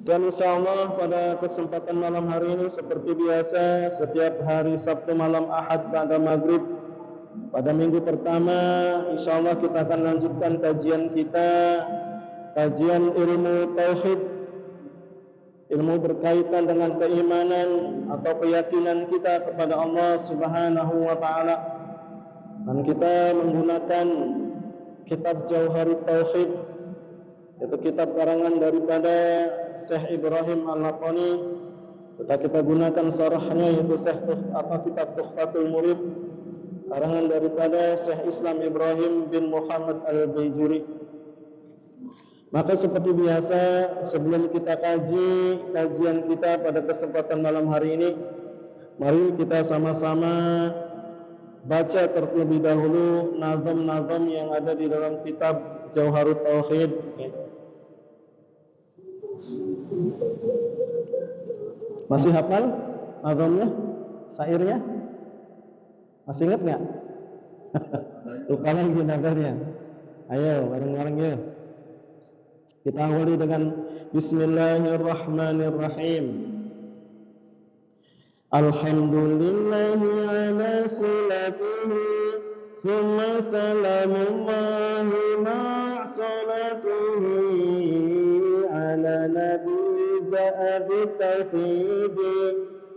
Dan insyaallah pada kesempatan malam hari ini seperti biasa setiap hari Sabtu malam Ahad pada maghrib pada minggu pertama insyaallah kita akan lanjutkan kajian kita, kajian ilmu tauhid, ilmu berkaitan dengan keimanan atau keyakinan kita kepada Allah Subhanahu wa taala. Dan kita menggunakan kitab Jauharut Tauhid, yaitu kitab karangan daripada Syekh Ibrahim Al-Laqani. Kita gunakan sarahnya yaitu kitab Tuhfatul Murid karangan daripada Syekh Islam Ibrahim bin Muhammad Al-Baijuri. Maka seperti biasa sebelum kita kaji kajian kita pada kesempatan malam hari ini, mari kita sama-sama baca terlebih dahulu nazam-nazam yang ada di dalam kitab Jauharut Tauhid. Masih hafal nazamnya, syairnya? Masih ingat nggak? Lupa lagi nazarnya. Ayo bareng-bareng yuk. Kita awali dengan Bismillahirrahmanirrahim. Alhamdulillahi ala silatihi thumma salamullahi ma'salatihi ala nabi ja'a bitawhidi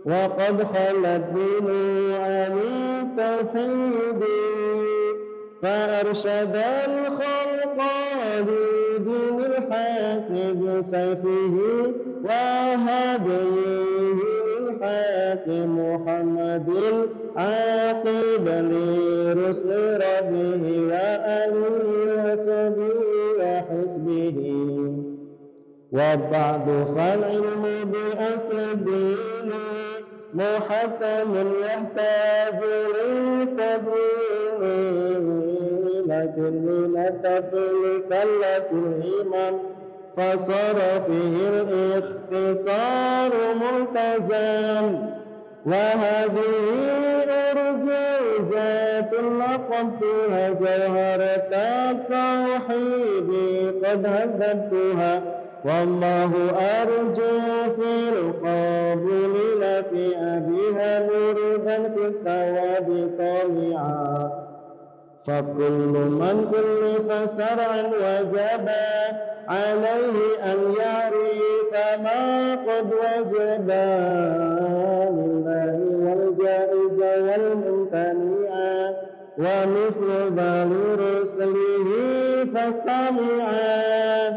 wa qad khalat bihi ani tawhidi fa'arshadal khalqa lidinil haqi bisayfihi wa hadihi الحاكم محمد العاقب لرسل ربه وآله وصحبه وحزبه وبعد فالعلم بأصل الدين محتم يحتاج للتبيين لكن لنتفلك لك الإمام فصار فيه الاختصار ملتزم وهذه أرجوزات لقبتها جوهرة التوحيد قد هذبتها والله أرجو في القبول في أبيها نورا في الثواب طالعا فكل من كلف شرعا وجبا عليه أن يعرف ما قد وجب لله والجائز والممتنع ومثل ذا لرسله فاستمعا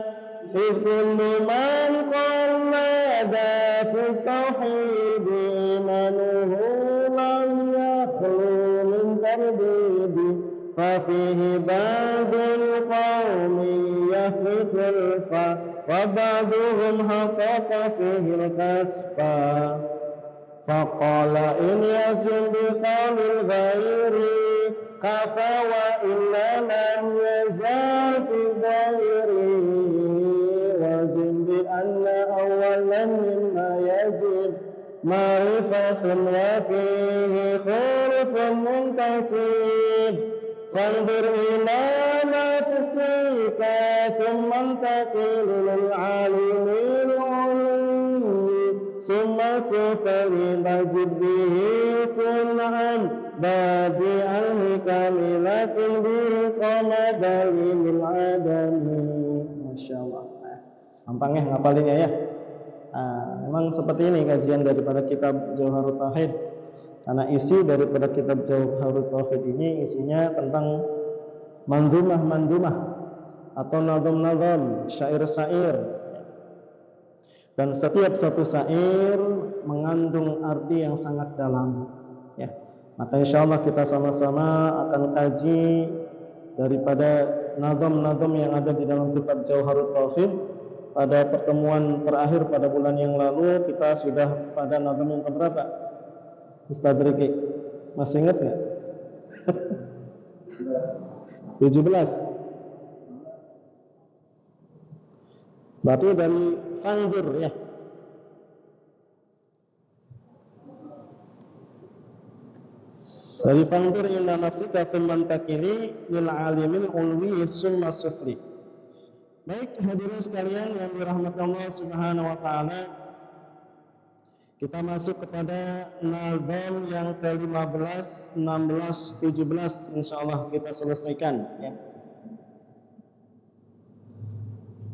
إذ كل من قال ماذا في التوحيد إيمانه لم يخلو من ترديد ففيه بعض القوم يخلف الفا وبعضهم حقق فيه الكسفا فقال إن يزن بقول الغير كفى وإن لم يزال في الظاهر وزن بأن أولا مما يجب معرفة وفيه خلف منتسب فانظر إلى نفسك ثم انتقل للعالم العلي ثم سفر مجد به صنعا بادئ الحكم لكن به قمد للعدم. Masya Allah. Gampang ya ngapalinnya ya. Memang seperti ini kajian daripada kitab Jauharut Tauhid. Karena isi daripada kitab Jauharut Tauhid ini isinya tentang mandumah-mandumah atau nazam-nazam, syair-syair. Dan setiap satu syair mengandung arti yang sangat dalam. Ya. Maka insyaallah kita sama-sama akan kaji daripada nazam-nazam yang ada di dalam kitab Jauharut Tauhid. Pada pertemuan terakhir pada bulan yang lalu kita sudah pada nazam yang keberapa? Ustaz Riki, masih ingat nggak? 17. Berarti dari Fangdur ya. Dari Fangdur ila nafsika thumma takili lil alimil ulwi summa sufli. Baik hadirin sekalian yang dirahmati Allah Subhanahu wa taala, kita masuk kepada nazam yang ke-15, 16, 17 insyaallah kita selesaikan ya.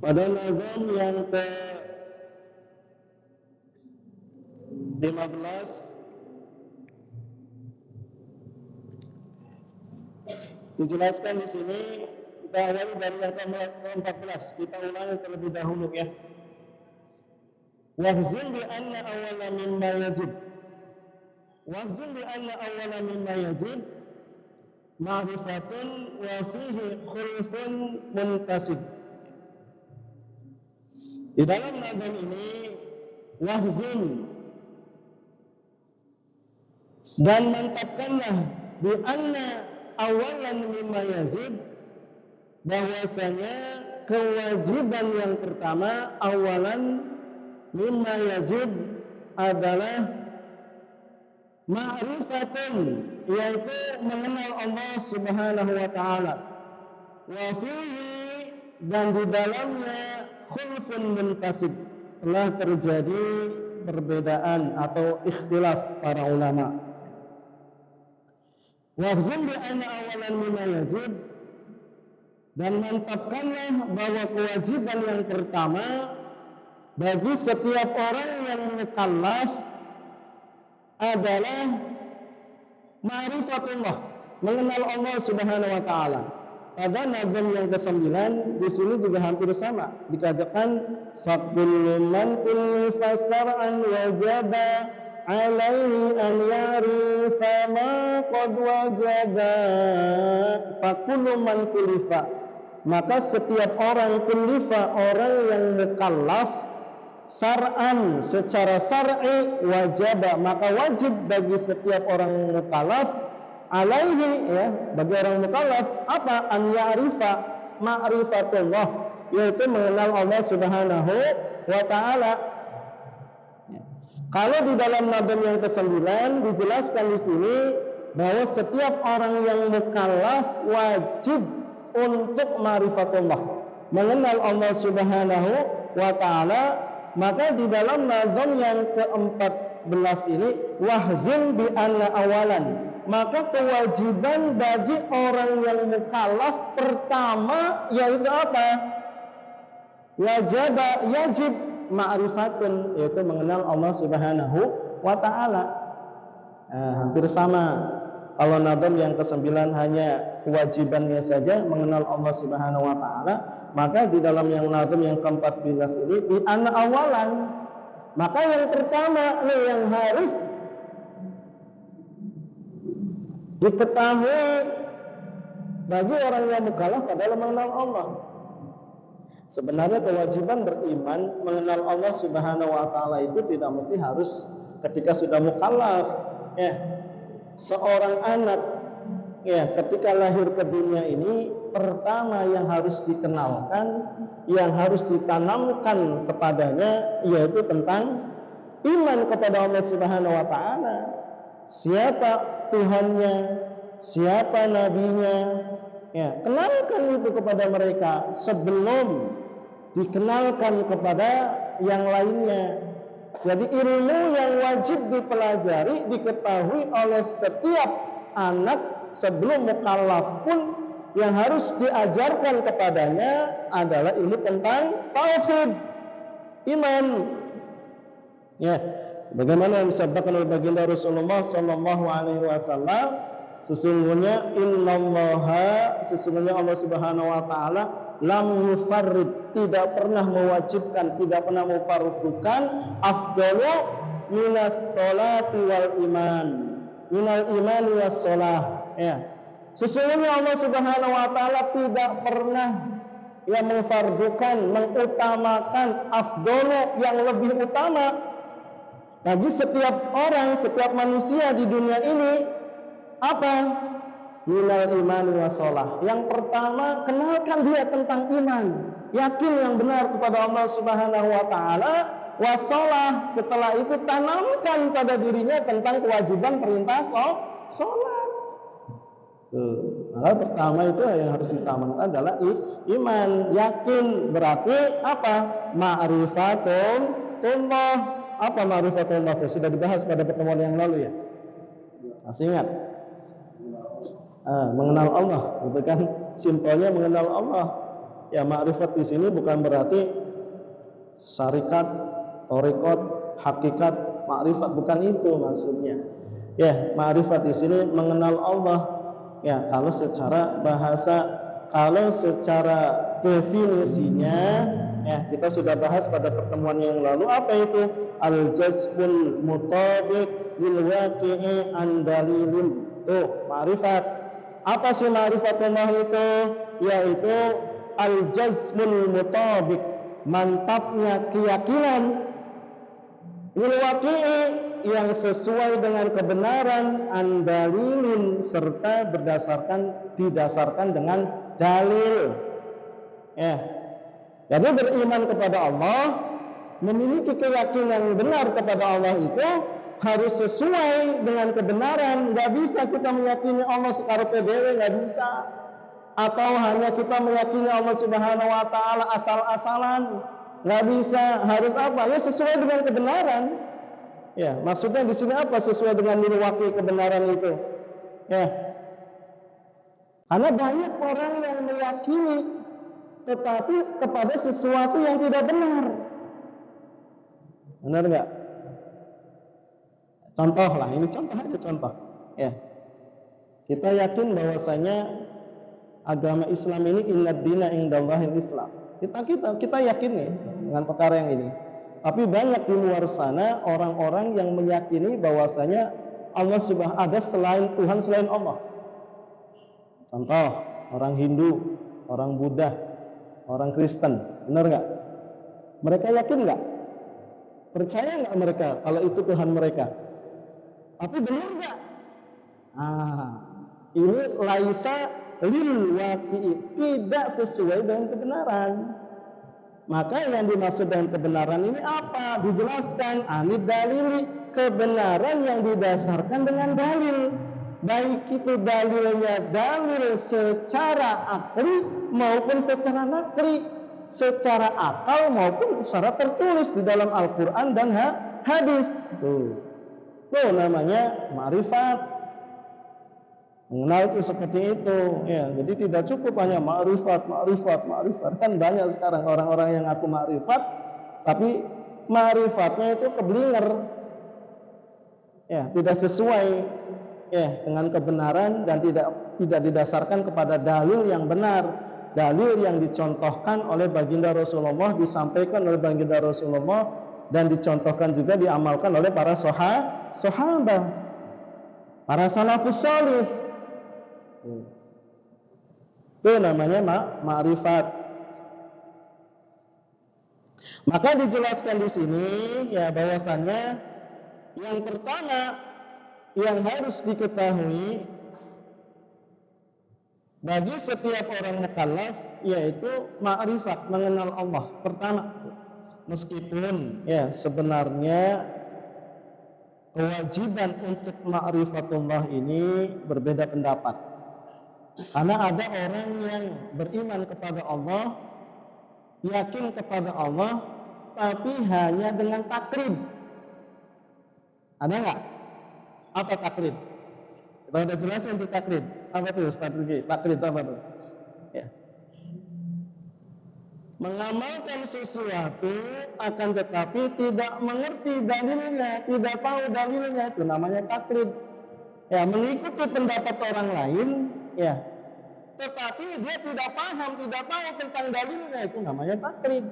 Pada nazam yang ke-15 dijelaskan di sini. Kita awali dari yang ke-14. Kita ulangi terlebih dahulu ya. Wahzin bi anna awwala mimma yajib. Wahzin bi anna awwala mimma yajib ma'rifatun wa fihi khulfun muntasib. Di dalam nazam ini wahzin dan mantapkanlah bi anna awalan mimma yazid, bahwasanya kewajiban yang pertama awalan mimma yajib adalah ma'rifatun, yaitu mengenal Allah Subhanahu wa taala, wa fihi, dan di dalamnya khulfun muntasib, telah terjadi perbedaan atau ikhtilaf para ulama. Wahzin bi anna awalan mimma yajib, dan mantapkanlah bahwa kewajiban yang pertama bagi setiap orang yang mukallaf adalah ma'rifatullah, mengenal Allah Subhanahu wa taala. Pada nazam yang ke-9 di sini juga hampir sama, dikatakan faqul man kullifa sar'an wajaba alaihi an ya'rifa ma qad wajaba. Faqul man kullifa, maka setiap orang kullifa, orang yang mukallaf, sar'an, secara syar'i, wajaba, maka wajib bagi setiap orang mukallaf, alaihi, ya, bagi orang mukallaf apa? An ya'rifa ma'rifatullah, yaitu mengenal Allah Subhanahu wa taala. Kalau di dalam nazam yang ke-9 dijelaskan di sini bahwa setiap orang yang mukallaf wajib untuk ma'rifatullah, mengenal Allah Subhanahu wa taala. Maka di dalam nazam yang ke-14 ini wahzin bi anna awalan, maka kewajiban bagi orang yang mukallaf pertama yaitu apa? Yajib ma'rifatun, yaitu mengenal Allah Subhanahu wa taala. Hampir sama. Kalau nazam yang ke-9 hanya kewajibannya saja mengenal Allah Subhanahu wa taala, maka di dalam yang nazam yang ke-14 ini di anna awalan, maka yang pertama nih yang harus diketahui bagi orang yang mukallaf adalah mengenal Allah. Sebenarnya kewajiban beriman mengenal Allah Subhanahu wa taala itu tidak mesti harus ketika sudah mukallaf, ya. Seorang anak, ya, ketika lahir ke dunia ini, pertama yang harus dikenalkan, yang harus ditanamkan kepadanya yaitu tentang iman kepada Allah Subhanahu wa taala. Siapa Tuhannya, siapa nabinya, ya, kenalkan itu kepada mereka sebelum dikenalkan kepada yang lainnya. Jadi ilmu yang wajib dipelajari, diketahui oleh setiap anak sebelum mukallaf pun, yang harus diajarkan kepadanya adalah ilmu tentang tauhid, iman. Ya, sebagaimana yang disabdakan oleh baginda Rasulullah sallallahu alaihi wasallam, sesungguhnya innallaha, sesungguhnya Allah Subhanahu wa taala lam yufarrid, tidak pernah mewajibkan, tidak pernah memfardukan afdalu minas sholati wal iman, minal imani was sholah, ya. Sesungguhnya Allah Subhanahu wa taala tidak pernah yang memfardukan, mengutamakan afdalu, yang lebih utama bagi setiap orang, setiap manusia di dunia ini apa? Minal imani wassalah. Yang pertama, kenalkan dia tentang iman, yakin yang benar kepada Allah Subhanahu wa taala, wassalah. Setelah itu tanamkan pada dirinya tentang kewajiban perintah sholat. Maka pertama itu yang harus ditamankan adalah iman. Yakin berarti apa? Ma'rifatullah. Apa ma'rifatullah? Sudah dibahas pada pertemuan yang lalu ya. Masih ingat? Mengenal Allah, gitu kan? Simpelnya mengenal Allah. Ya, ma'rifat di sini bukan berarti syarikat, thariqat, hakikat, ma'rifat, bukan itu maksudnya. Ya, ma'rifat di sini mengenal Allah. Ya, kalau secara bahasa, kalau secara definisinya, ya kita sudah bahas pada pertemuan yang lalu. Apa itu? Al-jazbul mutabiq lil waqi'i an dalilin. Tuh, ma'rifat. Apa sih ma'rifatullah itu? Yaitu al-jazbul mutabiq, mantapnya keyakinan lil waqi'i, yang sesuai dengan kebenaran, andalilin, serta didasarkan dengan dalil. Ya. Jadi beriman kepada Allah, memiliki keyakinan benar kepada Allah itu harus sesuai dengan kebenaran. Nggak bisa kita meyakini Allah secara PDW, nggak bisa. Atau hanya kita meyakini Allah Subhanahu wa taala asal-asalan, nggak bisa. Harus apa? Ya sesuai dengan kebenaran. Ya, maksudnya di sini apa? Sesuai dengan nilai kebenaran itu. Ya. Karena banyak orang yang meyakini tetapi kepada sesuatu yang tidak benar. Benar nggak? Contoh lah, ini contoh aja contoh. Ya. Kita yakin bahwasanya agama Islam ini innad dina indallahil Islam. Kita yakin nih dengan perkara yang ini. Tapi banyak di luar sana orang-orang yang meyakini bahwasanya Allah ada selain Tuhan selain Allah. Contoh, orang Hindu, orang Buddha, orang Kristen, benar nggak? Mereka yakin nggak? Percaya nggak mereka kalau itu Tuhan mereka? Tapi benar nggak? Ini laisa lil waqi'i, tidak sesuai dengan kebenaran. Maka yang dimaksud dengan kebenaran ini apa? Dijelaskan anid dalili, kebenaran yang didasarkan dengan dalil. Baik itu dalilnya dalil secara akli maupun secara nakli, secara akal maupun secara tertulis di dalam Al-Quran dan hadis. Tuh namanya ma'rifat. Mengenal itu seperti itu, ya. Jadi tidak cukup hanya ma'rifat. Kan banyak sekarang orang-orang yang ngaku ma'rifat, tapi ma'rifatnya itu keblinger, ya, tidak sesuai, ya, dengan kebenaran dan tidak didasarkan kepada dalil yang benar, dalil yang dicontohkan oleh baginda Rasulullah, disampaikan oleh baginda Rasulullah, dan dicontohkan juga diamalkan oleh para sahabat, para salafus salih. Itu namanya ma'rifat. Maka dijelaskan di sini ya bahwasannya yang pertama yang harus diketahui bagi setiap orang mukallaf yaitu ma'rifat, mengenal Allah pertama. Meskipun ya sebenarnya kewajiban untuk ma'rifatullah ini berbeda pendapat. Karena ada orang yang beriman kepada Allah, yakin kepada Allah, tapi hanya dengan takrib. Ada nggak? Apa takrib? Kita udah jelasin untuk takrib. Apa itu Ustaz Rugi? Takrib apa tuh? Ya. Mengamalkan sesuatu akan tetapi tidak mengerti dalilnya, tidak tahu dalilnya, itu namanya takrib. Ya, mengikuti pendapat orang lain, ya, tetapi dia tidak paham, tidak tahu tentang dalilnya, itu namanya takrib.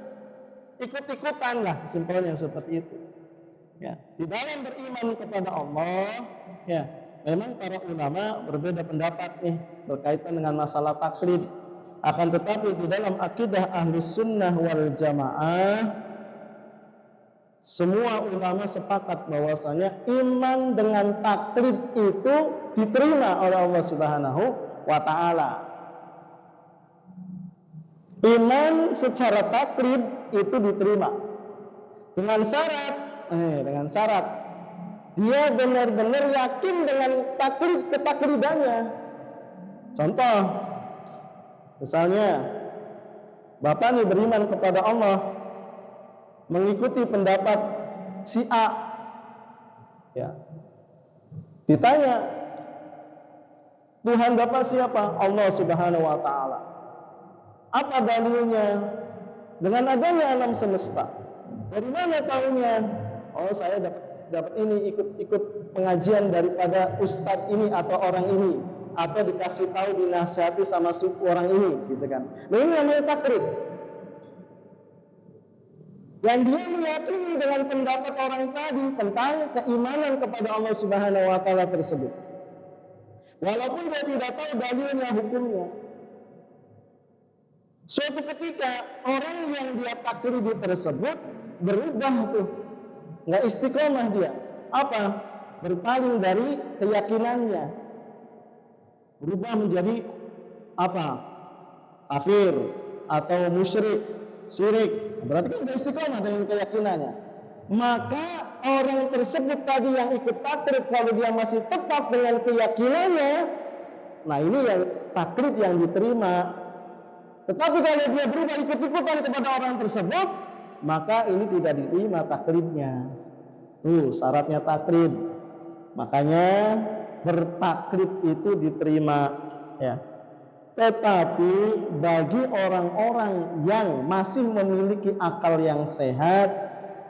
Ikut-ikutan lah, simpelnya seperti itu. Ya, di dalam beriman kepada Allah, ya, memang para ulama berbeda pendapat nih berkaitan dengan masalah takrib. Akan tetapi di dalam akidah Ahlus Sunnah wal Jamaah, semua ulama sepakat bahwasanya iman dengan taklid itu diterima oleh Allah Subhanahu wa taala. Iman secara taklid itu diterima dengan syarat dia benar-benar yakin dengan taklid ketaklidannya. Contoh, misalnya Bapak ini beriman kepada Allah, mengikuti pendapat si A, ya. Ditanya, Tuhan Bapak siapa? Allah Subhanahu wa Ta'ala. Apa dalilnya? Dengan adanya alam semesta. Dari mana tahunya? Oh, saya dapat ini, ikut pengajian daripada ustadz ini atau orang ini, atau dikasih tahu, dinasihati sama orang ini, gitu kan. Nah, ini namanya taklid. Yang dia meyakini dengan pendapat orang tadi tentang keimanan kepada Allah Subhanahu wa Ta'ala tersebut. Walaupun dia tidak tahu dalilnya, hukumnya. Suatu ketika orang yang dia taklidi tersebut berubah tuh, nggak istiqomah dia. Apa? Berpaling dari keyakinannya, berubah menjadi apa? Kafir atau musyrik, syirik. Berarti kan nggak istiqomah dengan keyakinannya. Maka orang tersebut tadi yang ikut taklid, kalau dia masih tepat dengan keyakinannya, nah ini yang taklid yang diterima. Tetapi kalau dia berubah ikut-ikutan kepada orang tersebut, maka ini tidak diterima taklidnya. Tuh syaratnya taklid. Makanya bertaklid itu diterima, ya. Tetapi bagi orang-orang yang masih memiliki akal yang sehat,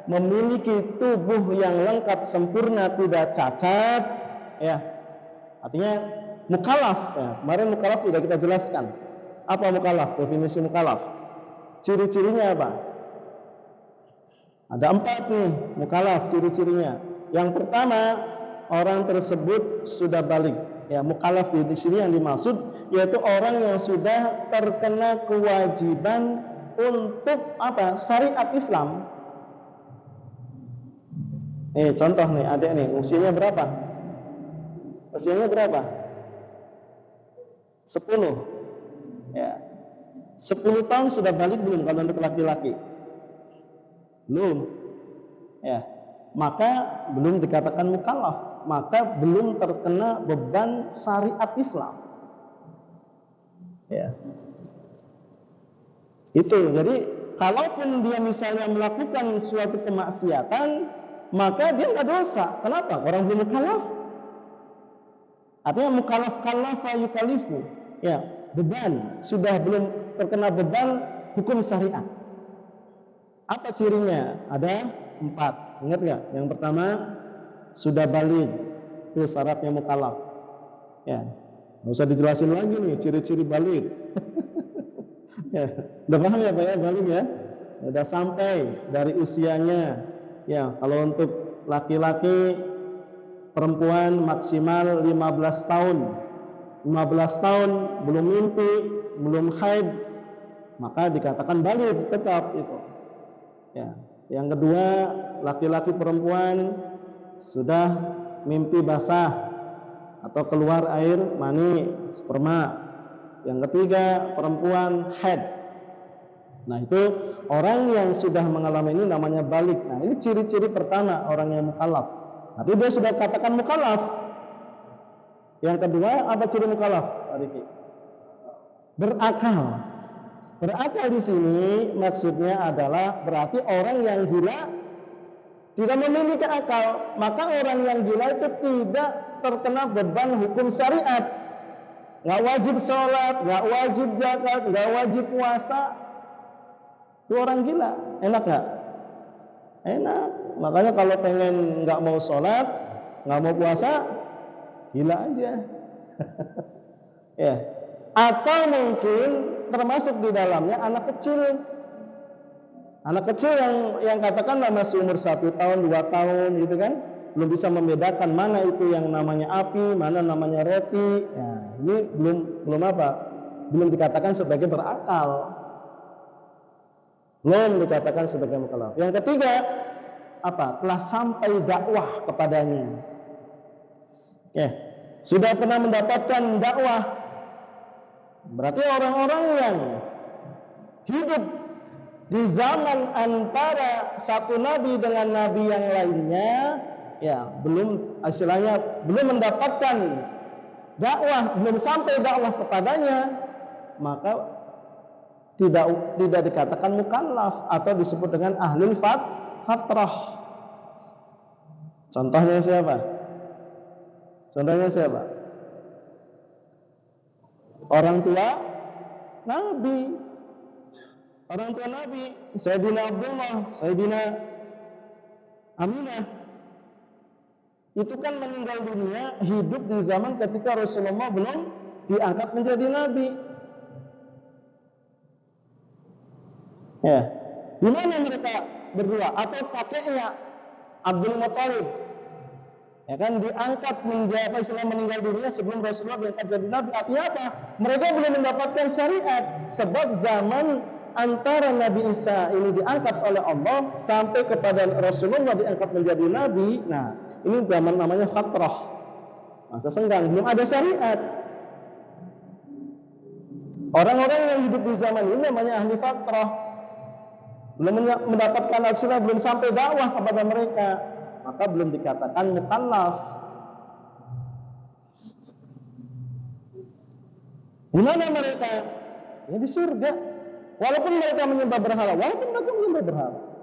memiliki tubuh yang lengkap sempurna, tidak cacat, ya. Artinya mukallaf, ya. Kemarin mukallaf sudah kita jelaskan. Apa mukallaf? Definisi mukallaf. Ciri-cirinya apa? Ada 4 nih mukallaf ciri-cirinya. Yang pertama, orang tersebut sudah balik. Ya, mukallaf di sini yang dimaksud yaitu orang yang sudah terkena kewajiban untuk apa? Syariat Islam. Contoh nih, adik nih, usianya berapa? Usianya berapa? 10. Ya. 10 tahun sudah balik belum kalau untuk laki-laki? Belum. Ya. Maka belum dikatakan mukallaf, maka belum terkena beban syariat Islam. Ya. Itu. Jadi, kalaupun dia misalnya melakukan suatu kemaksiatan, maka dia nggak dosa. Kenapa? Orang belum mukallaf. Artinya mukallaf kallafa yukallifu. Ya. Beban, sudah belum terkena beban hukum syariat. Apa cirinya? Ada 4. Ingat nggak? Yang pertama, sudah balik. Itu syaratnya mukallaf. Ya, nggak usah dijelasin lagi nih ciri-ciri balik. Ya, udah paham ya Pak ya, balik ya? Udah sampai dari usianya. Ya, kalau untuk laki-laki, perempuan maksimal 15 tahun. 15 tahun belum mimpi, belum haid, maka dikatakan balik tetap itu. Ya. Yang kedua, laki-laki perempuan sudah mimpi basah atau keluar air mani, sperma. Yang ketiga, perempuan haid. Nah, itu orang yang sudah mengalami ini namanya balik. Nah, ini ciri-ciri pertama orang yang mukallaf. Nanti dia sudah katakan mukallaf. Yang kedua, apa ciri mukallaf? Berakal. Berakal di sini maksudnya adalah berarti orang yang gila tidak memiliki akal. Maka orang yang gila itu tidak terkena beban hukum syariat. Nggak wajib sholat, nggak wajib zakat, nggak wajib puasa. Itu orang gila. Enak nggak? Enak. Makanya kalau pengen nggak mau sholat, nggak mau puasa, gila aja. Ya. Atau mungkin termasuk di dalamnya anak kecil. Anak kecil yang katakanlah masih umur 1 tahun, 2 tahun gitu kan, belum bisa membedakan mana itu yang namanya api, mana namanya roti. Ya, ini belum apa? Belum dikatakan sebagai berakal. Belum dikatakan sebagai mukallaf. Yang ketiga, apa? Telah sampai dakwah kepadanya. Ya, sudah pernah mendapatkan dakwah. Berarti orang-orang yang hidup di zaman antara satu nabi dengan nabi yang lainnya, ya belum istilahnya belum mendapatkan dakwah, belum sampai dakwah kepadanya, maka tidak dikatakan mukallaf atau disebut dengan ahli fatrah. Contohnya siapa? Orang tua Nabi. Sayyidina Abdullah, Sayyidina Aminah. Itu kan meninggal dunia, hidup di zaman ketika Rasulullah belum diangkat menjadi nabi. Ya, di mana mereka berdua? Atau kakeknya Abdul Muthalib, ya kan, diangkat menjadi meninggal dunia sebelum Rasulullah diangkat jadi nabi. Artinya apa? Mereka belum mendapatkan syariat, sebab zaman antara Nabi Isa ini diangkat oleh Allah sampai kepada Rasulullah diangkat menjadi nabi. Nah, ini zaman namanya fatrah, masa senggang, belum ada syariat. Orang-orang yang hidup di zaman ini namanya ahli fatrah, belum mendapatkan syariat, belum sampai dakwah kepada mereka, maka belum dikatakan mukallaf. Di mana mereka? Ya di surga. Walaupun mereka menyembah berhala,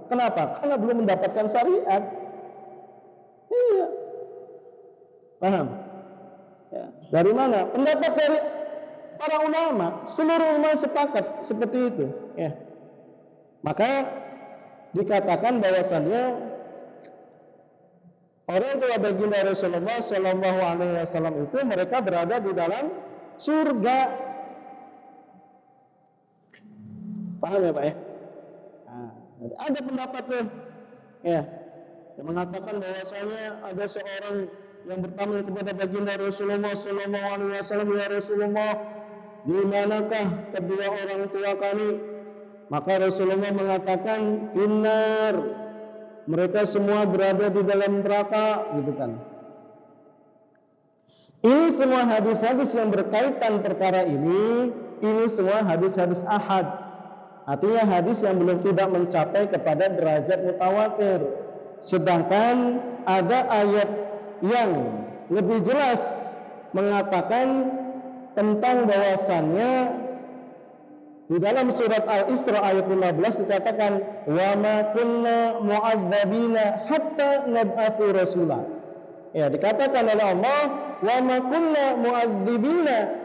Kenapa? Karena belum mendapatkan syariat. Iya. Paham? Ya. Dari mana? Pendapat dari para ulama, seluruh ulama sepakat seperti itu. Ya. Maka dikatakan bahwasannya orang tua baginda Rasulullah Shallallahu Alaihi Wasallam itu mereka berada di dalam surga. Paham ya Pak ya? Nah, ada pendapat tuh, ya, yang mengatakan bahwasanya ada seorang yang bertanya kepada baginda Rasulullah Shallallahu Alaihi Wasallam, ya Rasulullah, di manakah kedua orang tua kami? Maka Rasulullah mengatakan, finnar, mereka semua berada di dalam neraka, gitu kan. Ini semua hadis-hadis yang berkaitan perkara ini semua hadis-hadis ahad. Artinya hadis yang belum tidak mencapai kepada derajat mutawatir. Sedangkan ada ayat yang lebih jelas mengatakan tentang bahwasannya di dalam surat Al-Isra ayat 15 dikatakan wa ma kunna mu'adzabina hatta nab'atsu rasula. Ya, dikatakan oleh Allah wa ma kunna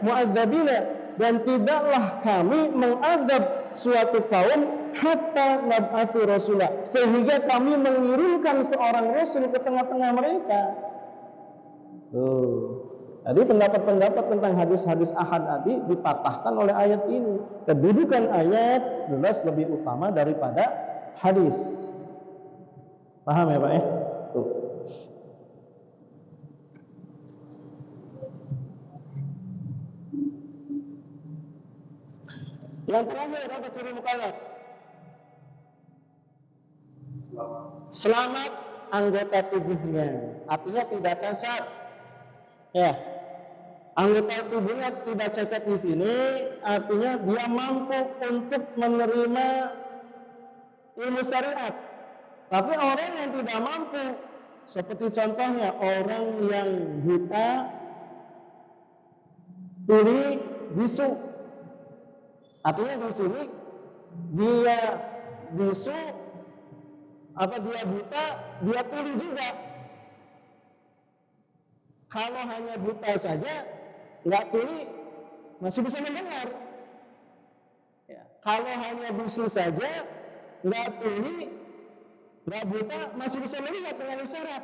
mu'adzabina, dan tidaklah kami mengazab suatu kaum hatta nab'atsu rasula, sehingga kami mengirimkan seorang rasul ke tengah-tengah mereka. Jadi pendapat-pendapat tentang hadis-hadis ahad tadi dipatahkan oleh ayat ini. Kedudukan ayat jelas lebih utama daripada hadis. Paham ya Pak ya? Tuh. Yang terakhir apa ciri mukallaf? Selamat anggota tubuhnya, artinya tidak cacat. Ya, anggota tubuhnya tidak cacat di sini, artinya dia mampu untuk menerima ilmu syariat. Tapi orang yang tidak mampu, seperti contohnya orang yang buta, tuli, bisu. Artinya di sini dia bisu, dia buta, dia tuli juga. Kalau hanya buta saja, nggak tuli, masih bisa mendengar. Ya. Kalau hanya bisu saja, nggak tuli, nggak buta, masih bisa melihat dengan isyarat.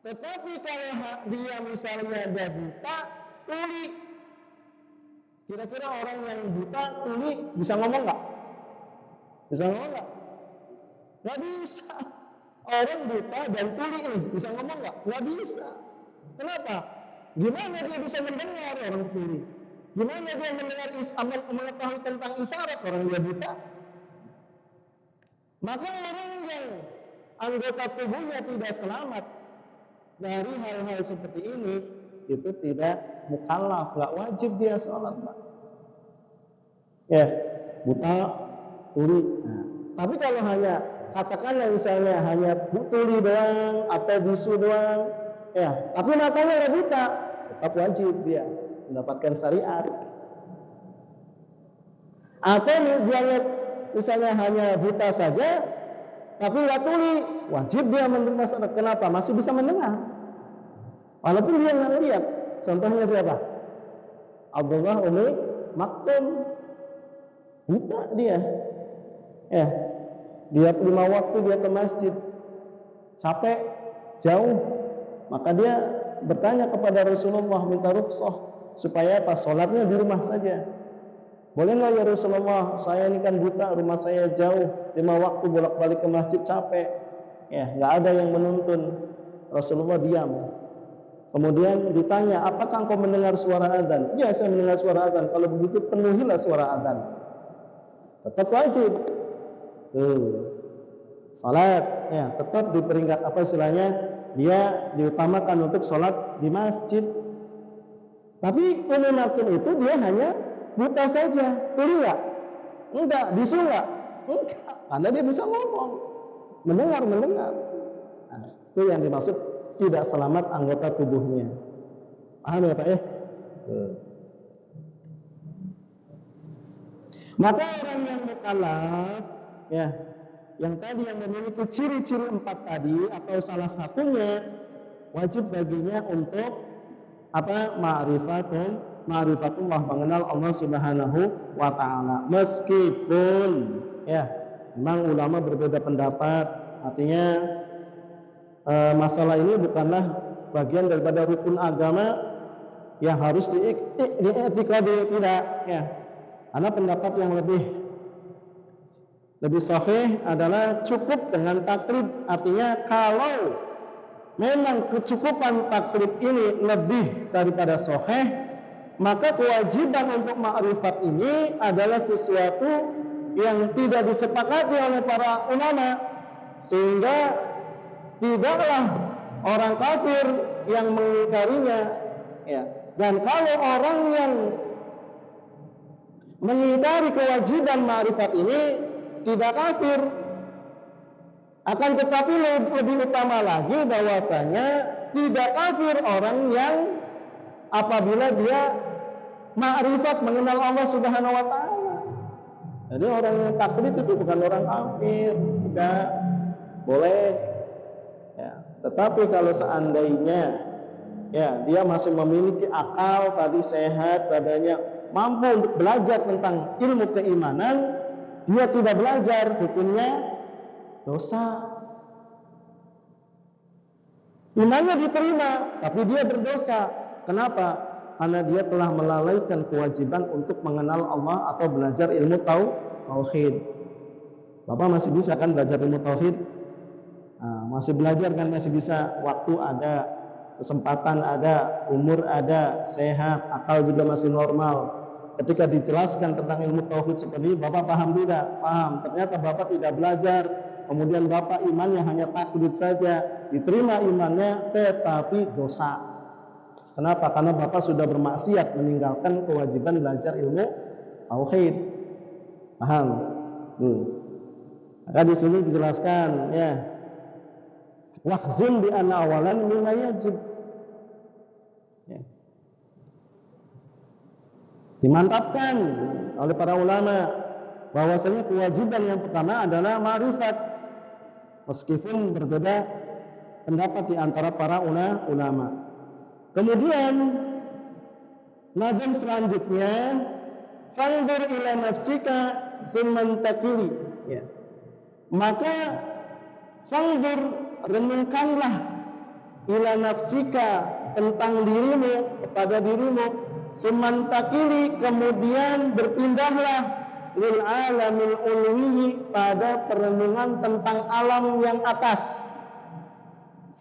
Tetapi kalau dia misalnya ada buta, tuli, kira-kira orang yang buta, tuli, bisa ngomong nggak? Bisa ngomong nggak? Nggak bisa. Orang buta dan tuli ini bisa ngomong nggak? Nggak bisa. Kenapa? Gimana dia bisa mendengar orang tuli? Gimana dia mengetahui tentang isyarat orang dia buta? Maka orang yang anggota tubuhnya tidak selamat dari hal-hal seperti ini, itu tidak mukallaf, nggak wajib dia sholat, Pak. Ya, buta, tuli. Nah, tapi kalau hanya katakanlah misalnya hanya tuli doang atau bisu doang, ya, tapi matanya udah buta, tetap wajib dia mendapatkan syariat. Atau dia misalnya hanya buta saja, tapi nggak tuli, wajib dia mendengar. Kenapa? Masih bisa mendengar, walaupun dia nggak lihat. Contohnya siapa? Abdullah Umi Maktum, buta dia. Dia 5 waktu dia ke masjid, capek, jauh, maka dia bertanya kepada Rasulullah, minta rukhsah supaya pas sholatnya di rumah saja. Boleh nggak ya Rasulullah, saya ini kan buta, rumah saya jauh, 5 waktu bolak-balik ke masjid capek. Nggak ada yang menuntun. Rasulullah diam. Kemudian ditanya, apakah engkau mendengar suara adzan? Ya, saya mendengar suara adzan. Kalau begitu penuhilah suara adzan. Tetap wajib. Salat, tetap diperingkat apa istilahnya? Dia diutamakan untuk sholat di masjid. Tapi Umi Maktum itu dia hanya buta saja, tuli nggak? Enggak, bisu nggak? Enggak, karena dia bisa ngomong, mendengar. Nah, itu yang dimaksud tidak selamat anggota tubuhnya. Paham ya Pak ya? Maka orang yang mukallaf, yang tadi yang memiliki ciri-ciri 4 tadi atau salah satunya, wajib baginya untuk ma'rifatullah, mengenal Allah Subhanahu wa taala. Meskipun memang ulama berbeda pendapat, artinya masalah ini bukanlah bagian daripada rukun agama yang harus diiktikadi, tidak, karena pendapat yang lebih sahih adalah cukup dengan takrib. Artinya kalau memang kecukupan takrib ini lebih daripada sahih, maka kewajiban untuk ma'rifat ini adalah sesuatu yang tidak disepakati oleh para ulama, sehingga tidaklah orang kafir yang mengingkarinya. Dan kalau orang yang mengingkari kewajiban ma'rifat ini tidak kafir, akan tetapi lebih utama lagi bahwasanya tidak kafir orang yang apabila dia ma'rifat mengenal Allah Subhanahu wa taala. Jadi orang yang taklid itu bukan orang kafir, tidak boleh. Tetapi kalau seandainya dia masih memiliki akal, tadi sehat, badannya mampu untuk belajar tentang ilmu keimanan, dia tidak belajar, hukumnya dosa. Imannya diterima, tapi dia berdosa. Kenapa? Karena dia telah melalaikan kewajiban untuk mengenal Allah atau belajar ilmu tauhid. Bapak masih bisa kan belajar ilmu tauhid? Masih belajar kan, masih bisa. Waktu ada, kesempatan ada, umur ada, sehat, akal juga masih normal. Ketika dijelaskan tentang ilmu tauhid seperti ini, Bapak paham tidak? Paham. Ternyata Bapak tidak belajar, kemudian Bapak imannya hanya taklid saja, diterima imannya tetapi dosa. Kenapa? Karena Bapak sudah bermaksiat meninggalkan kewajiban belajar ilmu tauhid. Paham? Maka di sini dijelaskan, wahzim bi anna awalan mimma yajib. Dimantapkan oleh para ulama bahwasanya kewajiban yang pertama adalah ma'rifat, meskipun berbeda pendapat di antara para ulama. Kemudian nazam selanjutnya, fanzur ila nafsika thumma takili. Maka fanzur, renungkanlah, ila nafsika, tentang dirimu, kepada dirimu, thumma takili, kemudian berpindahlah, lil alamil ulwi, pada perenungan tentang alam yang atas,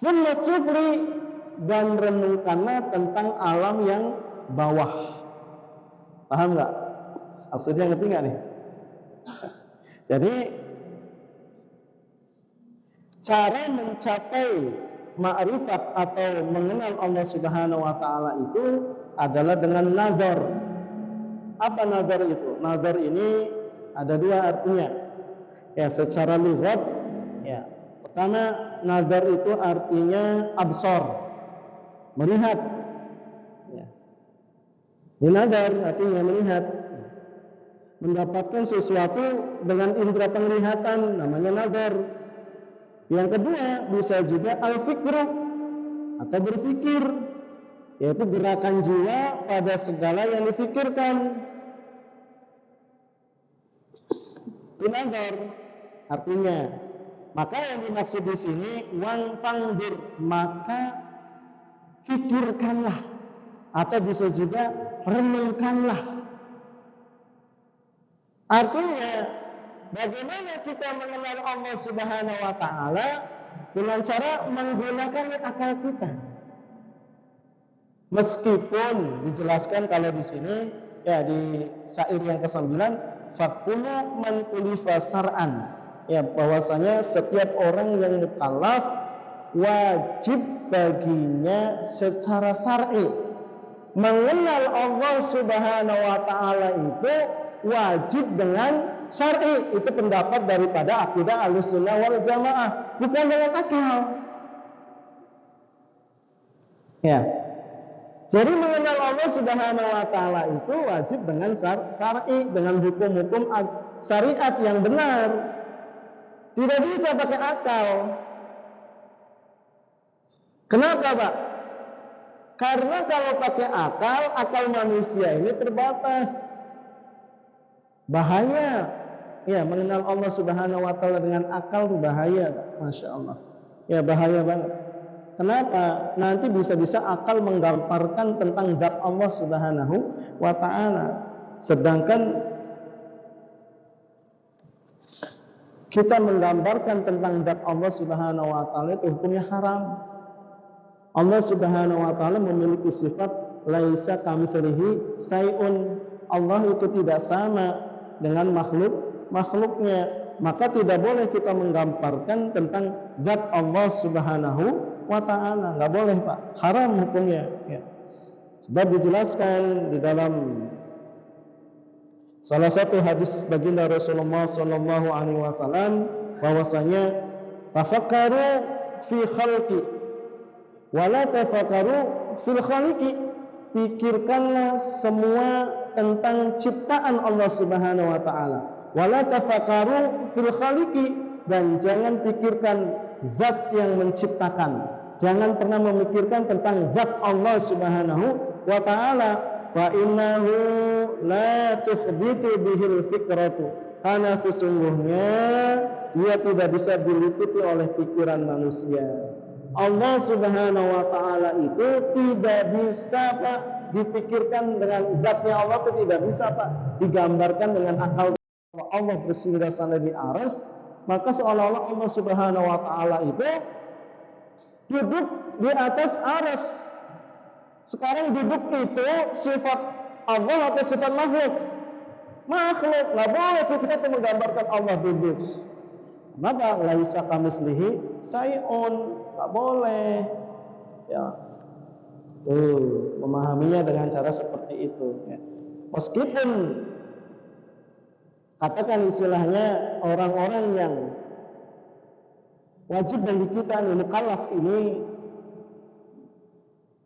thumma sufli, dan renungkanlah tentang alam yang bawah. Paham nggak? Maksudnya ngerti nggak nih? Jadi cara mencapai ma'rifat atau mengenal Allah Subhanahu wa taala itu adalah dengan nazar. Apa nazar itu? Nazar ini ada 2 artinya. Secara lughat, pertama nazar itu artinya absor, melihat. Dinadar artinya melihat, mendapatkan sesuatu dengan indera penglihatan, namanya nazar. Yang kedua bisa juga al-fikru atau berfikir, yaitu gerakan jiwa pada segala yang difikirkan. Itu nazar artinya. Maka yang dimaksud di sini wang fangdir, maka fikirkanlah, atau bisa juga renungkanlah. Artinya bagaimana kita mengenal Allah Subhanahu wa taala dengan cara menggunakan akal kita. Meskipun dijelaskan kalau di sini ya di syair yang ke-9 fakulu man kulifa sar'an, ya bahwasanya setiap orang yang mukallaf wajib baginya secara syar'i mengenal Allah Subhanahu wa taala itu wajib dengan syar'i. Itu pendapat daripada akidah Ahlussunnah wal Jamaah, bukan dengan akal. Ya. Jadi mengenal Allah Subhanahu wa taala itu wajib dengan syar'i, dengan hukum-hukum syariat yang benar. Tidak bisa pakai akal. Kenapa, Pak? Karena kalau pakai akal manusia ini terbatas. Bahaya. Ya, mengenal Allah Subhanahu wa taala dengan akal itu bahaya, Pak. Masya Allah. Ya, bahaya banget. Kenapa? Nanti bisa-bisa akal menggambarkan tentang zat Allah Subhanahu wa taala. Sedangkan kita menggambarkan tentang zat Allah Subhanahu wa taala itu hukumnya haram. Allah Subhanahu wa taala memiliki sifat laisa kamitslihi syai'un. Allah itu tidak sama dengan makhluknya. Maka tidak boleh kita menggambarkan tentang zat Allah Subhanahu wa ta'ala, nggak boleh, Pak, haram hukumnya ya. Sebab dijelaskan di dalam salah satu hadis baginda Rasulullah sallallahu alaihi wasallam bahwasanya tafakkaru fi khalqi wa la tafakkaru fil khaliqi, pikirkanlah semua tentang ciptaan Allah Subhanahu wa taala, wa la tafakkaru fil khaliqi, dan jangan pikirkan zat yang menciptakan. Jangan pernah memikirkan tentang zat Allah Subhanahu wa taala. Fa innahu la tukhbitu bihil fikratu, karena sesungguhnya ia tidak bisa diliputi oleh pikiran manusia. Allah Subhanahu wa taala itu tidak bisa, Pak, dipikirkan dengan zatnya Allah itu tidak bisa, Pak, digambarkan dengan akal. Allah bersinggah sana di arsy, maka seolah-olah Allah Subhanahu wa taala itu duduk di atas arsy. Sekarang duduk itu sifat Allah atau sifat makhluk? Makhluk. Nggak boleh kita menggambarkan Allah duduk. Kenapa? Laisa kamitslihi syai'un. Nggak boleh. Ya. Memahaminya dengan cara seperti itu. Ya. Meskipun katakan istilahnya orang-orang yang wajib bagi kita nih, mukallaf ini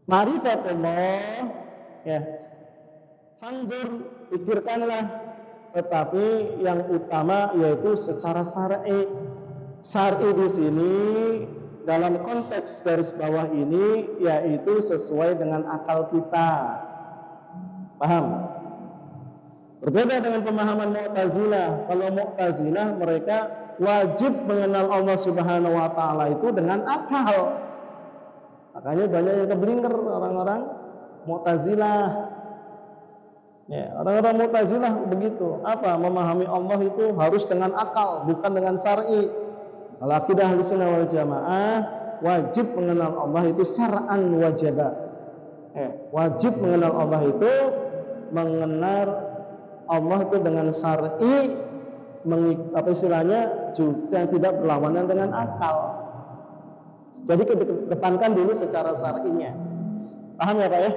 ma'rifatullah, ya, fandur, pikirkanlah, tetapi yang utama yaitu secara syar'i. Syar'i di sini dalam konteks garis bawah ini yaitu sesuai dengan akal kita. Paham? Berbeda dengan pemahaman Mu'tazilah. Kalau Mu'tazilah mereka wajib mengenal Allah Subhanahu wa taala itu dengan akal. Makanya banyak yang keblinger orang-orang Mu'tazilah. Ya, orang-orang Mu'tazilah begitu. Apa? Memahami Allah itu harus dengan akal, bukan dengan syar'i. Kalau akidah Ahlussunnah wal Jamaah wajib mengenal Allah itu syar'an wajaba. Wajib mengenal Allah itu mengenal Allah itu dengan syar'i, apa istilahnya, juga tidak berlawanan dengan akal. Jadi kedepankan dulu secara syar'inya. Paham ya, Pak ya?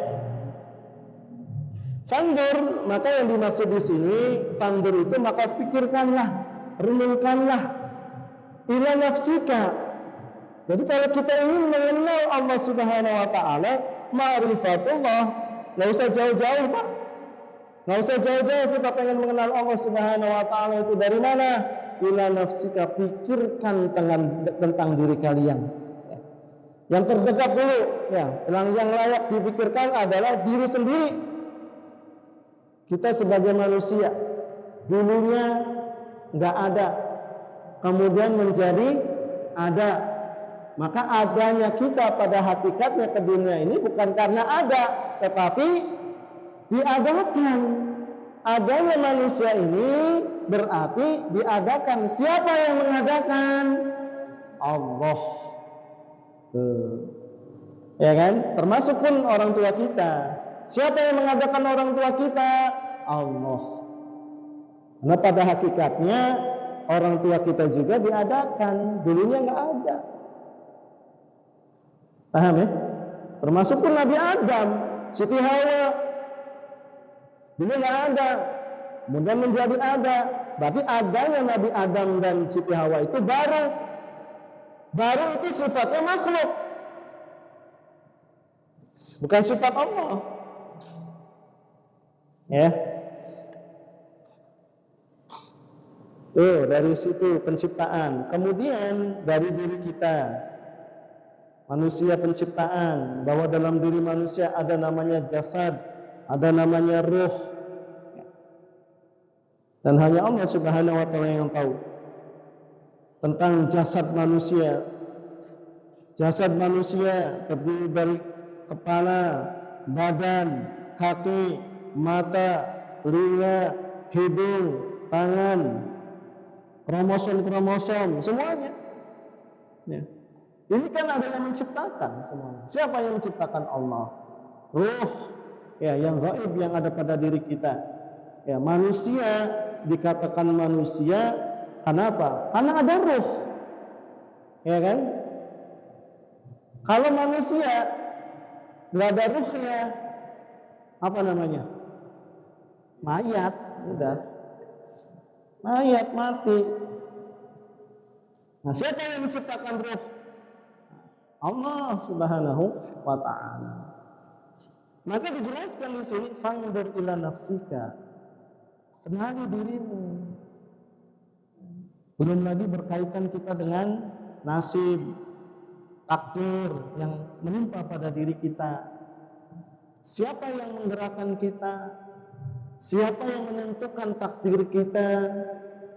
Fandur, maka yang dimaksud di sini fandur itu maka fikirkanlah, renungkanlah ila nafsika. Jadi kalau kita ingin mengenal Allah Subhanahu wa taala, ma'rifatullah, enggak usah jauh-jauh, Pak. Nggak usah jauh-jauh kita pengen mengenal Allah Subhanahu wa taala itu dari mana? Ila nafsika, pikirkan tentang diri kalian. Yang terdekat dulu, ya, yang layak dipikirkan adalah diri sendiri. Kita sebagai manusia dulunya nggak ada, kemudian menjadi ada. Maka adanya kita pada hakikatnya ke dunia ini bukan karena ada, tetapi diadakan. Adanya manusia ini berarti diadakan. Siapa yang mengadakan? Allah. Ya kan? Termasuk pun orang tua kita. Siapa yang mengadakan orang tua kita? Allah. Karena pada hakikatnya orang tua kita juga diadakan. Dulunya nggak ada. Paham ya? Termasuk pun Nabi Adam, Siti Hawa. Dulu nggak ada, kemudian menjadi ada. Berarti adanya Nabi Adam dan Siti Hawa itu baru. Baru itu sifatnya makhluk, bukan sifat Allah. Ya. Tuh, dari situ penciptaan. Kemudian dari diri kita, manusia penciptaan, bahwa dalam diri manusia ada namanya jasad, ada namanya ruh, dan hanya Allah Subhanahu wa taala yang tahu tentang jasad manusia. Jasad manusia terdiri dari kepala, badan, kaki, mata, telinga, hidung, tangan, kromosom, semuanya. Ya. Ini kan ada yang menciptakan semuanya. Siapa yang menciptakan? Allah. Ruh, ya, yang gaib yang ada pada diri kita. Ya, manusia dikatakan manusia, kenapa? Karena ada ruh. Ya kan? Kalau manusia nggak ada ruhnya, apa namanya? Mayat, udah. Mayat, mati. Nah, siapa yang menciptakan ruh? Allah Subhanahu wa taala. Maka dijelaskan di sini, fangdur ila nafsika. Kenali dirimu. Belum lagi berkaitan kita dengan nasib, takdir yang menimpa pada diri kita. Siapa yang menggerakkan kita? Siapa yang menentukan takdir kita,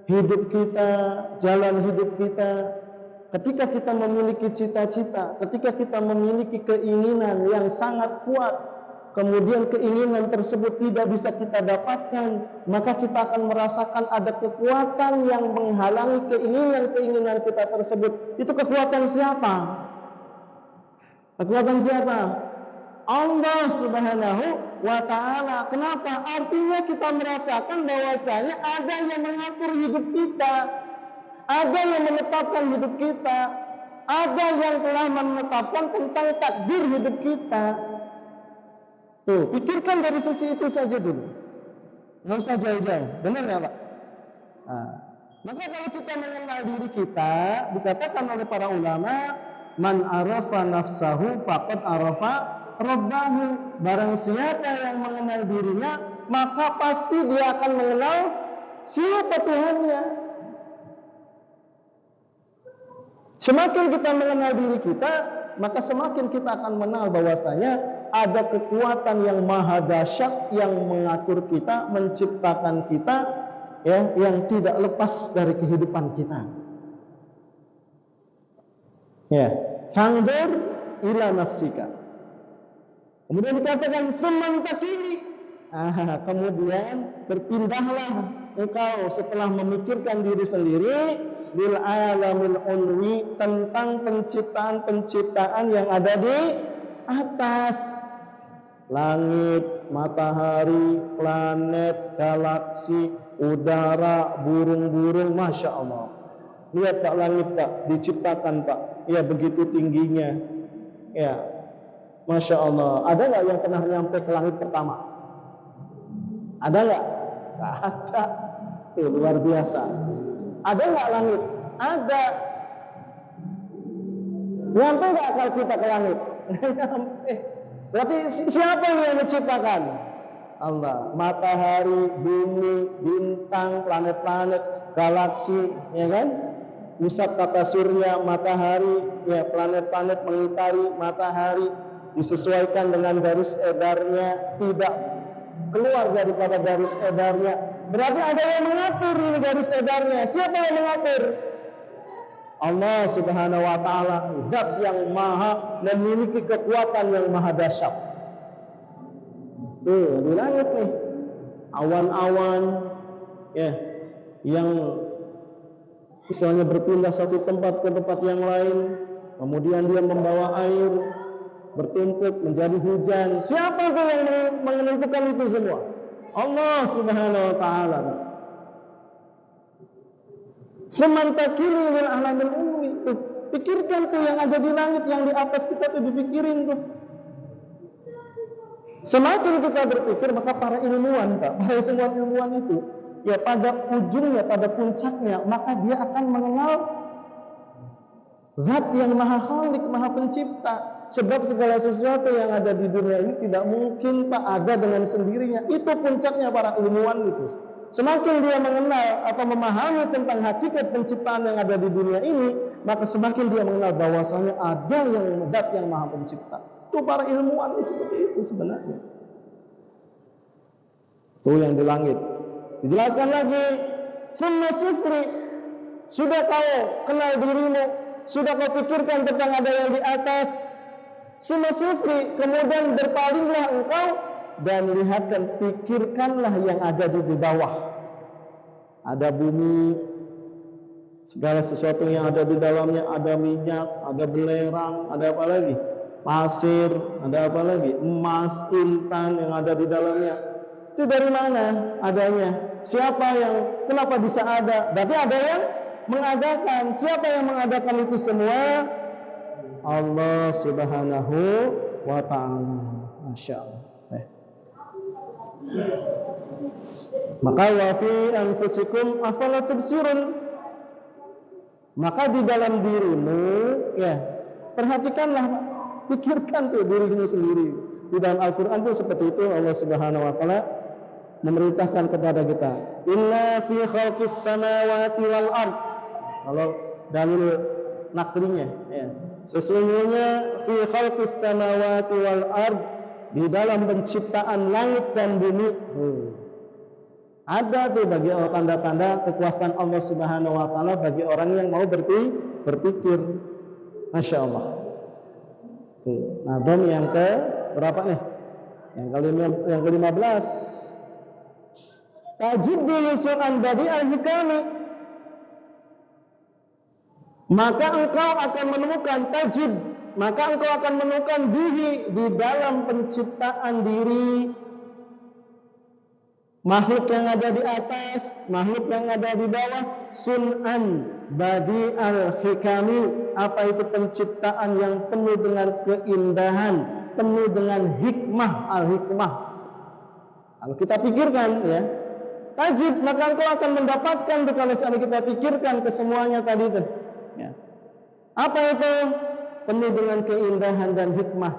hidup kita, jalan hidup kita? Ketika kita memiliki cita-cita, ketika kita memiliki keinginan yang sangat kuat, kemudian keinginan tersebut tidak bisa kita dapatkan, maka kita akan merasakan ada kekuatan yang menghalangi keinginan-keinginan kita tersebut. Itu kekuatan siapa? Kekuatan siapa? Allah Subhanahu wa taala. Kenapa? Artinya kita merasakan bahwasanya ada yang mengatur hidup kita, ada yang menetapkan hidup kita, ada yang telah menetapkan tentang takdir hidup kita. Tuh, pikirkan dari sisi itu saja dulu. Nggak usah jauh-jauh. Benar nggak, Pak? Nah, maka kalau kita mengenal diri kita, dikatakan oleh para ulama, man arafa nafsahu faqad arafa rabbahu. Barang siapa yang mengenal dirinya, maka pasti dia akan mengenal siapa Tuhannya. Semakin kita mengenal diri kita, maka semakin kita akan mengenal bahwasanya ada kekuatan yang maha dahsyat yang mengatur kita, menciptakan kita, ya, yang tidak lepas dari kehidupan kita. Ya, fangdur ila nafsika. Kemudian dikatakan summan takili. Kemudian berpindahlah engkau setelah memikirkan diri sendiri bil alamil ulwi, tentang penciptaan-penciptaan yang ada di atas. Langit, matahari, planet, galaksi, udara, burung-burung, Masya Allah. Lihat Pak, langit Pak, diciptakan Pak, ya begitu tingginya, ya Masya Allah. Ada nggak yang pernah nyampe ke langit pertama? Ada nggak? Nggak ada. Tuh, luar biasa. Ada nggak langit? Ada. Nyampe nggak akal kita ke langit? Nyampe. Berarti siapa yang menciptakan? Allah. Matahari, bumi, bintang, planet-planet, galaksi, ya kan? Pusat tata surya, matahari, ya planet-planet mengitari matahari, disesuaikan dengan garis edarnya, tidak keluar daripada garis edarnya. Berarti ada yang mengatur ini garis edarnya. Siapa yang mengatur? Allah Subhanahu wa taala, zat yang maha memiliki kekuatan yang maha dahsyat. Tuh, di langit nih. Awan-awan ya yang misalnya berpindah satu tempat ke tempat yang lain, kemudian dia membawa air bertumpuk menjadi hujan. Siapa itu yang menentukan itu semua? Allah Subhanahu wa taala. Semantakini lil alamil ummi. Pikirkan tuh yang ada di langit, yang di atas kita tuh dipikirin tuh. Semakin kita berpikir, maka para ilmuwan itu, ya pada ujungnya, pada puncaknya, maka dia akan mengenal zat yang maha khalik, maha pencipta. Sebab segala sesuatu yang ada di dunia ini tidak mungkin Pak ada dengan sendirinya. Itu puncaknya para ilmuwan itu. Semakin dia mengenal atau memahami tentang hakikat penciptaan yang ada di dunia ini, maka semakin dia mengenal bahwasanya ada yang zat yang maha pencipta. Itu para ilmuwan seperti itu sebenarnya. Itu yang di langit. Dijelaskan lagi, summa sifri, sudah kau kenal dirimu, sudah kau pikirkan tentang ada yang di atas. Summa sifri, kemudian berpalinglah engkau dan lihatkan, pikirkanlah yang ada di bawah. Ada bumi, segala sesuatu yang ada di dalamnya, ada minyak, ada belerang, ada apa lagi? Pasir, ada apa lagi? Emas, intan yang ada di dalamnya. Itu dari mana adanya? Siapa yang, kenapa bisa ada? Berarti ada yang mengadakan. Siapa yang mengadakan itu semua? Allah Subhanahu wa ta'ala. Masya Allah. Maka wa fi anfusikum afala tubsirun. Maka di dalam dirimu, ya, perhatikanlah, pikirkan tuh dirimu sendiri. Di dalam Al-Quran tuh seperti itu Allah Subhanahu wa ta'ala memerintahkan kepada kita. Inna fi khalqis samawati wal ard. Kalau dalil naklinya, ya. Sesungguhnya fi khalqis samawati wal ard, di dalam penciptaan langit dan bumi. Ada tuh bagi tanda-tanda kekuasaan Allah Subhanahu wa taala bagi orang yang mau berpikir. Masya Allah. Nah, yang ke berapa nih? Yang ke-15. Tajib bilisu'an badi al-hikami. Maka engkau akan menemukan tajib, maka engkau akan menemukan bihi, di dalam penciptaan diri makhluk yang ada di atas, makhluk yang ada di bawah, sun'an badi al-hikami. Apa itu penciptaan yang penuh dengan keindahan, penuh dengan hikmah, al-hikmah. Kalau kita pikirkan, ya, tajib, maka engkau akan mendapatkan kalau kita pikirkan kesemuanya tadi itu. Ya. Apa itu? Penuh dengan keindahan dan hikmah.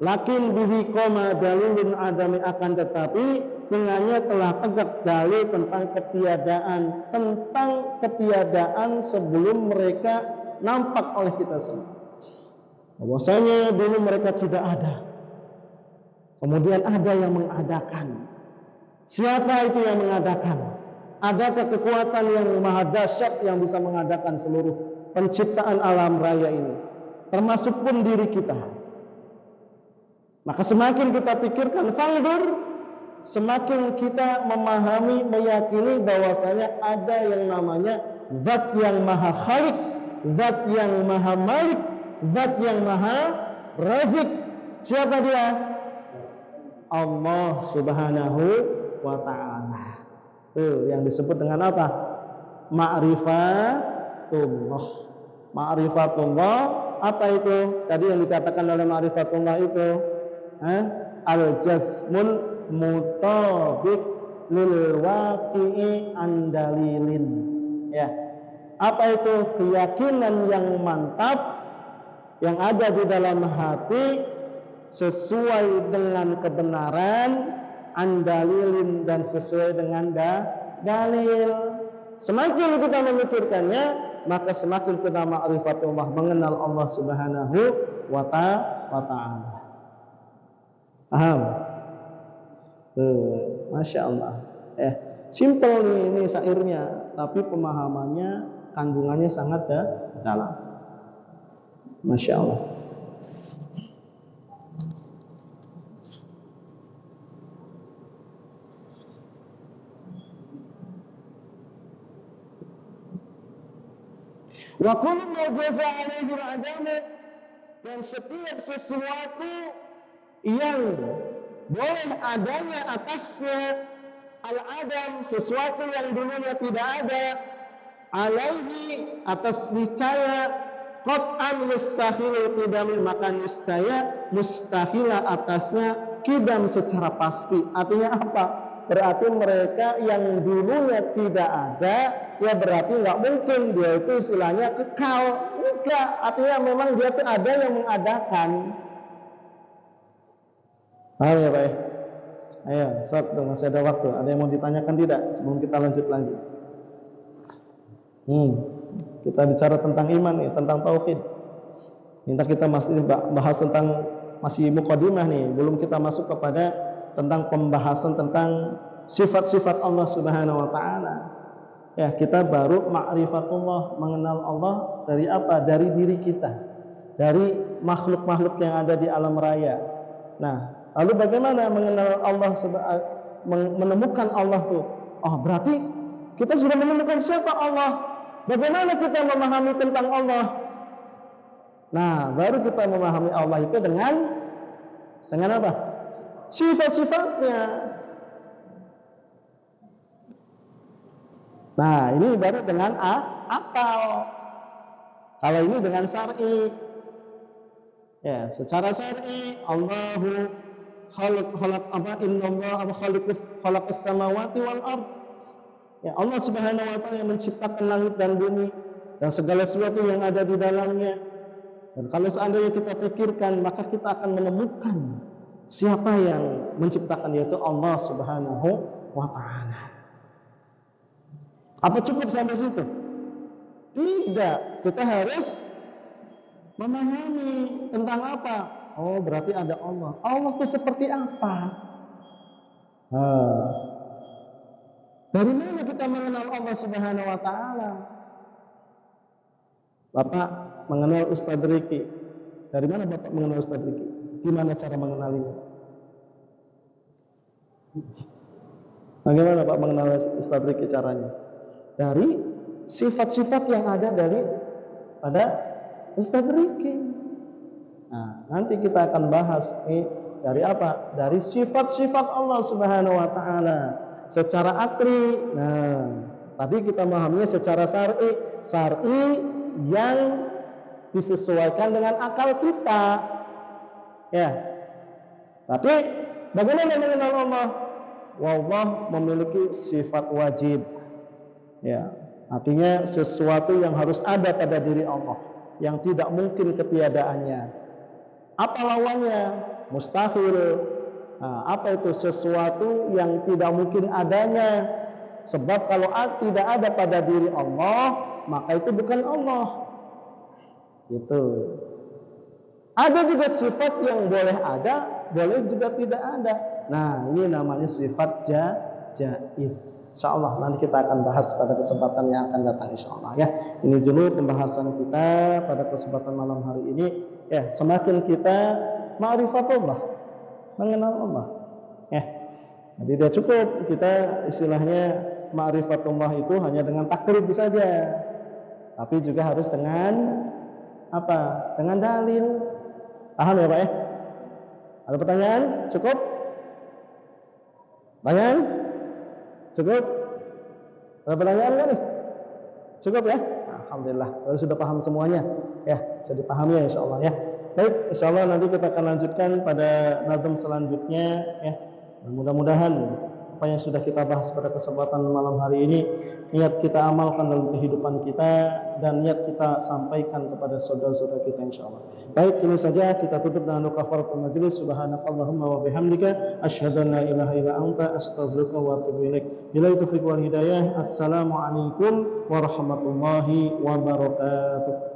Lakin bihi qoma dalilun adami, akan tetapi dengannya telah tegak dalil tentang ketiadaan sebelum mereka nampak oleh kita semua. Bahwasanya dulu mereka tidak ada, kemudian ada yang mengadakan. Siapa itu yang mengadakan? Adakah kekuatan yang maha dahsyat yang bisa mengadakan seluruh penciptaan alam raya ini, termasuk pun diri kita? Maka semakin kita pikirkan fangdur, semakin kita memahami, meyakini bahwasanya ada yang namanya zat yang maha khalik, zat yang maha malik, zat yang maha razik. Siapa dia? Allah Subhanahu wa ta'ala. Tuh yang disebut dengan apa? Ma'rifatullah. Ma'rifatullah, apa itu? Tadi yang dikatakan dalam ma'rifatullah itu al-jazmul mutabiq lil waqi'i andalilin. Ya. Apa itu? Keyakinan yang mantap yang ada di dalam hati sesuai dengan kebenaran an dalilin, dan sesuai dengan dalil. Semakin kita memikirkannya, maka semakin kita ma'rifatullah, mengenal Allah Subhanahu wa ta'ala. Paham? Masya Allah. Simple nih ini syairnya, tapi pemahamannya, kandungannya sangat dalam. Masya Allah. Wa kullu ma jaza alaihi al-adamu, dan setiap sesuatu yang boleh adanya atasnya al-adam, sesuatu yang dulunya tidak ada, alaihi, atas niscaya, qat'an mustahil qidam, maka niscaya mustahilah atasnya kidam secara pasti. Artinya apa? Berarti mereka yang dulunya tidak ada, ya berarti nggak mungkin dia itu istilahnya kekal. Enggak, artinya memang dia itu ada yang mengadakan. Paham ya Pak ya? Ayo, masih ada waktu. Ada yang mau ditanyakan tidak sebelum kita lanjut lagi? Kita bicara tentang iman nih, tentang tauhid. Minta kita masih bahas tentang, masih mukadimah nih, belum kita masuk kepada tentang pembahasan tentang sifat-sifat Allah Subhanahu wa ta'ala. Ya, kita baru ma'rifatullah, mengenal Allah dari apa? Dari diri kita, dari makhluk-makhluk yang ada di alam raya. Nah, lalu bagaimana mengenal Allah, menemukan Allah tuh? Oh, berarti kita sudah menemukan siapa Allah. Bagaimana kita memahami tentang Allah? Nah, baru kita memahami Allah itu dengan apa? Sifat-sifatnya. Nah, ini baru dengan akal. Kalau ini dengan syar'i. Ya, secara syar'i, Allahu khalaq apa? Innallaha khalaqas samawati wal ard. Ya, Allah Subhanahu wa ta'ala yang menciptakan langit dan bumi dan segala sesuatu yang ada di dalamnya. Dan kalau seandainya kita pikirkan, maka kita akan menemukan siapa yang menciptakan, yaitu Allah Subhanahu wa ta'ala. Apa cukup sampai situ? Tidak, kita harus memahami tentang apa? Oh, berarti ada Allah. Allah itu seperti apa? Dari mana kita mengenal Allah Subhanahu wa ta'ala? Bapak mengenal Ustaz Riki. Dari mana Bapak mengenal Ustaz Riki? Gimana cara mengenalinya? Bagaimana Pak mengenal Ustaz Riki caranya? Dari sifat-sifat yang ada pada Ustaz Riki. Nah, nanti kita akan bahas dari apa? Dari sifat-sifat Allah Subhanahu wa ta'ala secara akli. Nah, tadi kita memahaminya secara syar'i yang disesuaikan dengan akal kita. Ya. Tapi bagaimana mengenal Allah? Allah memiliki sifat wajib. Ya, artinya sesuatu yang harus ada pada diri Allah, yang tidak mungkin ketiadaannya. Apa lawannya? Mustahil. Nah, apa itu? Sesuatu yang tidak mungkin adanya. Sebab kalau tidak ada pada diri Allah, maka itu bukan Allah. Gitu. Ada juga sifat yang boleh ada, boleh juga tidak ada. Nah, ini namanya sifat jaiz. Insyaallah nanti kita akan bahas pada kesempatan yang akan datang insyaallah ya. Ini dulu pembahasan kita pada kesempatan malam hari ini. Ya, semakin kita ma'rifatullah, mengenal Allah. Ya. Jadi tidak cukup kita istilahnya ma'rifatullah itu hanya dengan takrib saja. Tapi juga harus dengan apa? Dengan dalil. Paham ya Pak ya? Ada pertanyaan? Cukup? Pertanyaan? Cukup? Ada pertanyaan nggak nih? Cukup ya? Alhamdulillah, kalau sudah paham semuanya. Ya, bisa dipahami ya insyaallah ya. Baik, insyaallah nanti kita akan lanjutkan pada nazm selanjutnya ya. Mudah-mudahan apa yang sudah kita bahas pada kesempatan malam hari ini, niat kita amalkan dalam kehidupan kita dan niat kita sampaikan kepada saudara-saudara kita insyaallah. Baik, ini saja kita tutup dengan kafaratul majlis. Subhanakallahumma wa bihamdika asyhadu an la ilaha illa anta astaghfiruka wa atubu ilaik. Billahi taufiq wal hidayah. Assalamualaikum warahmatullahi wabarakatuh.